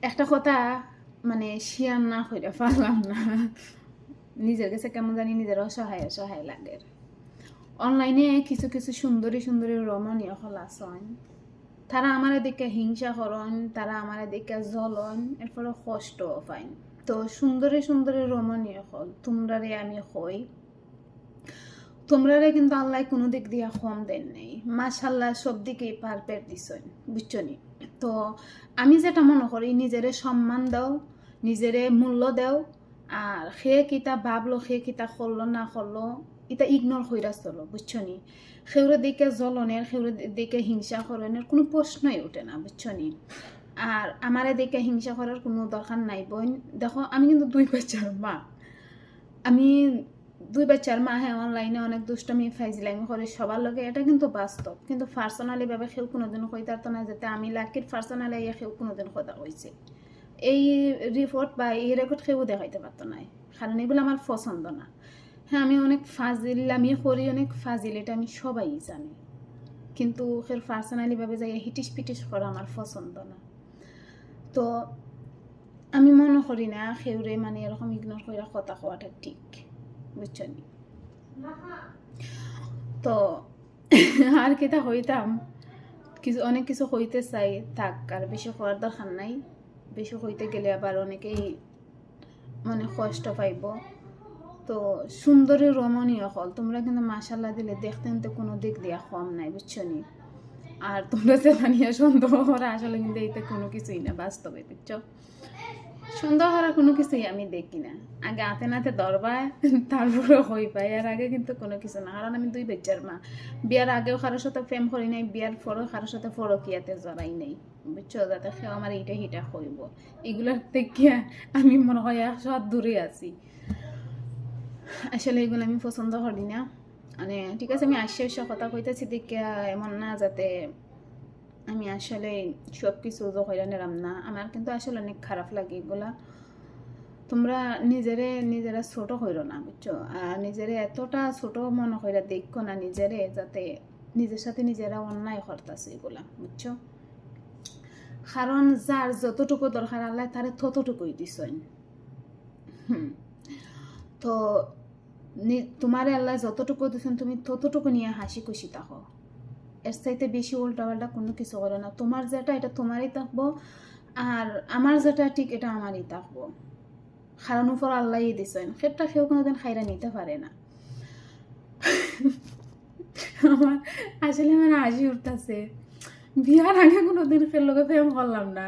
একটা কথা মানে শেয়ার না করে পারলাম না, নিজের কাছে কেমন জানি নিজের অসহায় অসহায় লাগে। অনলাইনে কিছু কিছু সুন্দরী সুন্দরী রমণীয় হল আসন, তারা আমার দিকে হিংসা করন, তারা আমার দিকে জ্বলন, এরপরে কষ্ট পাইন। তো সুন্দরী সুন্দরী রমণীয় হল তোমরারে আমি হই, তোমরারে কিন্তু আল্লাহ কোনো দিক দিয়া কম দেন নেই, মাশাল্লাহ সব দিকেই পারফেক্ট দিছেন, বুঝছো নি? তো আমি যেটা মনে করি, নিজেরে সম্মান দাও, নিজেরে মূল্য দাও, আর সে কিতা ভাবলো, সে কিতা করলো না করলো, এটা ইগনোর কইরা চলো, বুঝছো নি? সেউরের দিকে জ্বলনের, সেউরের দিকে হিংসা করণের কোনো প্রশ্নই ওঠে না, বুঝছো নি? আর আমার দিকে হিংসা করার কোনো দরকার নাই বোন। দেখো আমি কিন্তু 2 বাচ্চার মা, আমি 2 বাচ্চার মা। হ্যাঁ, অনলাইনে অনেক দুষ্টমি ফাইজলামি করে সবার লগে, এটা কিন্তু বাস্তব। কিন্তু পার্সোনালি ভাবে কেউ কোনোদিন কইতে পারতো না যাতে আমি লাকির পার্সোনালি কেউ কোনোদিন কথা কইছে। এই রিপোর্ট বা এই রেকর্ড কেউ দেখাইতে পারতো না, কারণ এগুলো আমার পছন্দ না। হ্যাঁ, আমি অনেক ফাজিল, আমি করি অনেক ফাজিল, এটা আমি সবাই জানি। কিন্তু পার্সোনালি ভাবে যাই হিটিস পিটিস করা আমার পছন্দ না। তো আমি মনে করি না সেউরে মানে এরকম ইগনোর করে কথা কওয়াটা ঠিক, বুঝছো নি? তো আর কিতা হইতাম, কিছু অনেক কিছু হইতে চাই, থাক, আর বেশি হওয়ার দরকার নাই। বেশি হইতে গেলে আবার অনেকেই মানে কষ্ট পাইব। তো সুন্দরী রমণীয় হল তোমরা কিন্তু মাশাল্লাহ দিলে দেখতে কিন্তু কোনো দিক দিয়া কম নাই, বুঝছো নি? আর তোমরা যে নিয়ে সন্দেহ করা, আসলে কিন্তু এইতে কোনো কিছুই না বাস্তবে, বুঝছো? সন্দেহ করার কোনো কিছুই আমি দেখি না। আগে হাতে নাতে ধরবা, তারপরে হই পাই, আর আগে কিন্তু কোনো কিছু না। কারণ আমি 2 বাচ্চার মা, বিয়ার আগেও কারোর সাথে প্রেম করি নাই, বিয়ার পরেও কারোর সাথে পরকিয়াতে জড়াই নাই, বুঝছো? যাতে সেও আমার এইটা হিটা হইব, এগুলোর থেকে আমি মনে হয় 100 হাত দূরে আছি। আসলে এগুলো আমি পছন্দ করি না। মানে ঠিক আছে, আমি আশ্চর্য কথা কইতেছি দেখে এমন না যাতে আমি আসলে সব কিছু হইরা নিলাম না, আমার কিন্তু আসলে অনেক খারাপ লাগে এগুলা। তোমরা নিজেরা ছোট হইরো না, বুঝছো? আর নিজেরে এতটা ছোট মনে হইরা দেখো না নিজেরে, যাতে নিজের সাথে নিজেরা অন্যায় করতেছে এগুলা, বুঝছো? কারণ যার যতটুকু দরকার আল্লাহ তারে ততটুকুই দিছেন। তো তোমারে আল্লাহ যতটুকু দিছেন তুমি ততটুকু নিয়ে হাসি খুশি থাকো, এর চাইতে বেশি উল্টাপাল্টা কোনো কিছু করো না। তোমার যেটা এটা তোমারই থাকবো, আর আমার যেটা ঠিক এটা আমারই থাকবো। কারণ উপর আল্লাহই দিছেন, সেটা কেউ কোনোদিন খাইরা নিতে পারে না। আমার আসলে আমার হাসি উঠতেছে, বিয়ার আগে কোনোদিন ফের লোকে প্রেম করলাম না।